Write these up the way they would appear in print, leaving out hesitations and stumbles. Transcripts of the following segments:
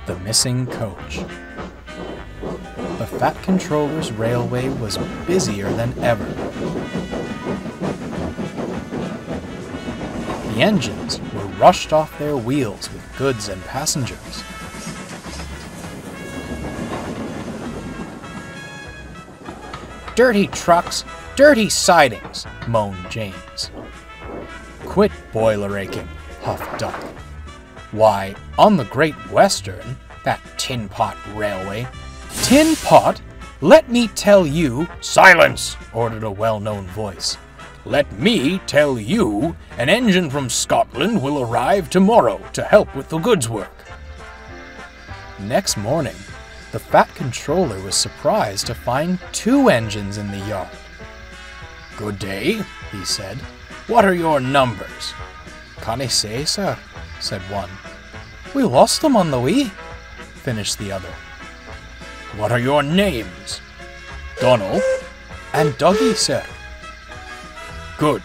The missing coach. The Fat Controller's railway was busier than ever. The engines were rushed off their wheels with goods and passengers. "Dirty trucks, dirty sidings," moaned James. "Quit boiler aching," huffed Duck. "Why, on the Great Western, that tin pot railway—" "Tin pot? Let me tell you—" "Silence!" ordered a well-known voice. "Let me tell you, an engine from Scotland will arrive tomorrow to help with the goods work." Next morning, the Fat Controller was surprised to find 2 engines in the yard. "Good day," he said. "What are your numbers?" "Can't I say, sir?" said one. "We lost them on the way," finished the other. "What are your names?" "Donald." "And Doggy, sir." "Good.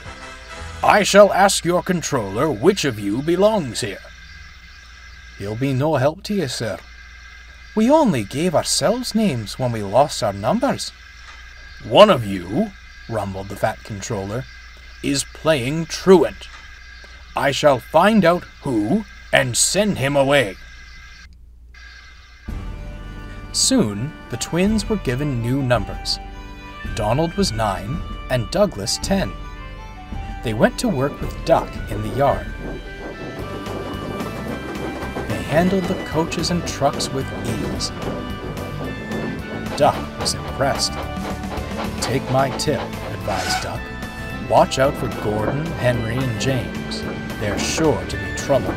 I shall ask your controller which of you belongs here." "He'll be no help to you, sir. We only gave ourselves names when we lost our numbers." "One of you," rumbled the Fat Controller, "is playing truant. I shall find out who and send him away." Soon, the twins were given new numbers. Donald was 9 and Douglas 10. They went to work with Duck in the yard. They handled the coaches and trucks with ease. Duck was impressed. "Take my tip," advised Duck. "Watch out for Gordon, Henry, and James. They're sure to be trouble."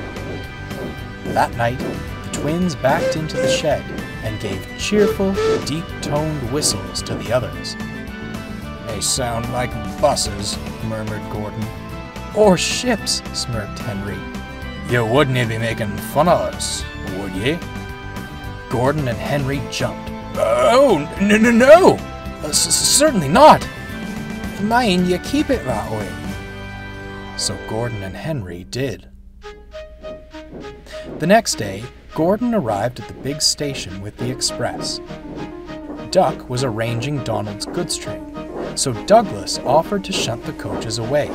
That night, the twins backed into the shed and gave cheerful, deep-toned whistles to the others. "They sound like buses," murmured Gordon. "Or ships," smirked Henry. "You wouldn't be making fun of us, would ye?" Gordon and Henry jumped. "Oh, no! Certainly not! Mind you keep it that way." So Gordon and Henry did. The next day, Gordon arrived at the big station with the express. Duck was arranging Donald's goods train, so Douglas offered to shunt the coaches away.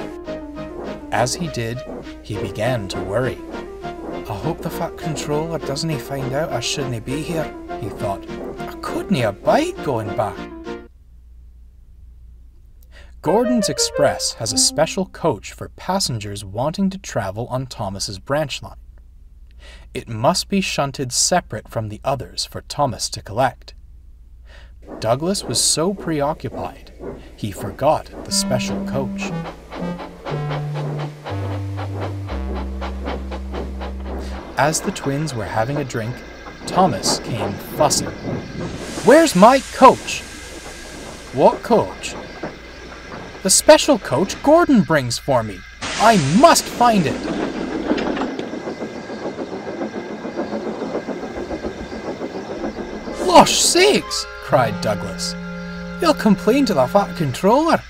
As he did, he began to worry. "I hope the Fat Controller doesn't find out I shouldn't be here," he thought. "I couldn't abide going back." Gordon's Express has a special coach for passengers wanting to travel on Thomas's branch line. It must be shunted separate from the others for Thomas to collect. Douglas was so preoccupied, he forgot the special coach. As the twins were having a drink, Thomas came fussing. "Where's my coach?" "What coach?" "The special coach Gordon brings for me. I must find it." "Gosh sakes!" cried Douglas. "You'll complain to the Fat Controller."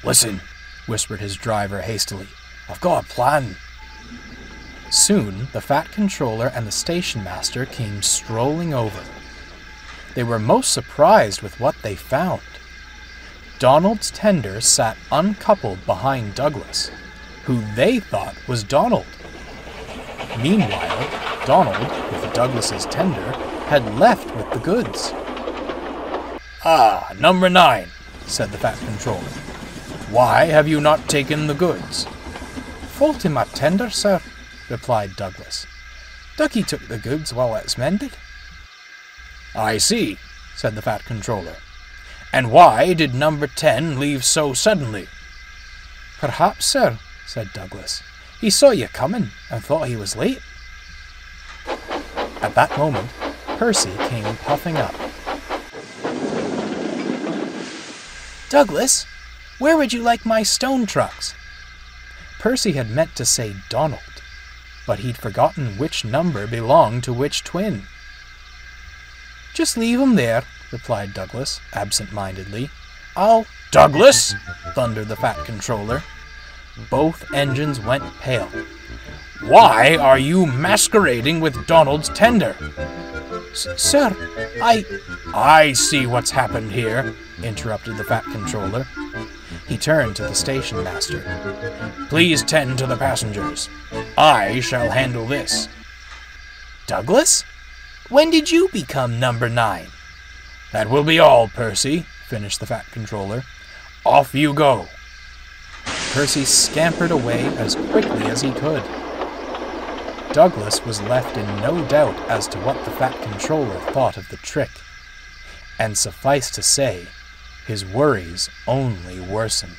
"Listen," whispered his driver hastily. "I've got a plan." Soon, the Fat Controller and the station master came strolling over. They were most surprised with what they found. Donald's tender sat uncoupled behind Douglas, who they thought was Donald. Meanwhile, Donald, with Douglas's tender, had left with the goods. "Ah, number 9, said the Fat Controller. "Why have you not taken the goods?" "Fault in my tender, sir," replied Douglas. "Ducky took the goods while it's mended." "I see," said the Fat Controller. "And why did number 10 leave so suddenly?" "Perhaps, sir," said Douglas, "he saw you coming and thought he was late." At that moment, Percy came puffing up. "Douglas, where would you like my stone trucks?" Percy had meant to say Donald, but he'd forgotten which number belonged to which twin. "Just leave 'em there," replied Douglas, absent-mindedly. "I'll—" "Douglas!" thundered the Fat Controller. Both engines went pale. "Why are you masquerading with Donald's tender?" Sir, I see what's happened here," interrupted the Fat Controller. He turned to the station master. "Please tend to the passengers. I shall handle this." Douglas? When did you become number 9? "That will be all, Percy," finished the Fat Controller. "Off you go." Percy scampered away as quickly as he could. Douglas was left in no doubt as to what the Fat Controller thought of the trick, and suffice to say, his worries only worsened.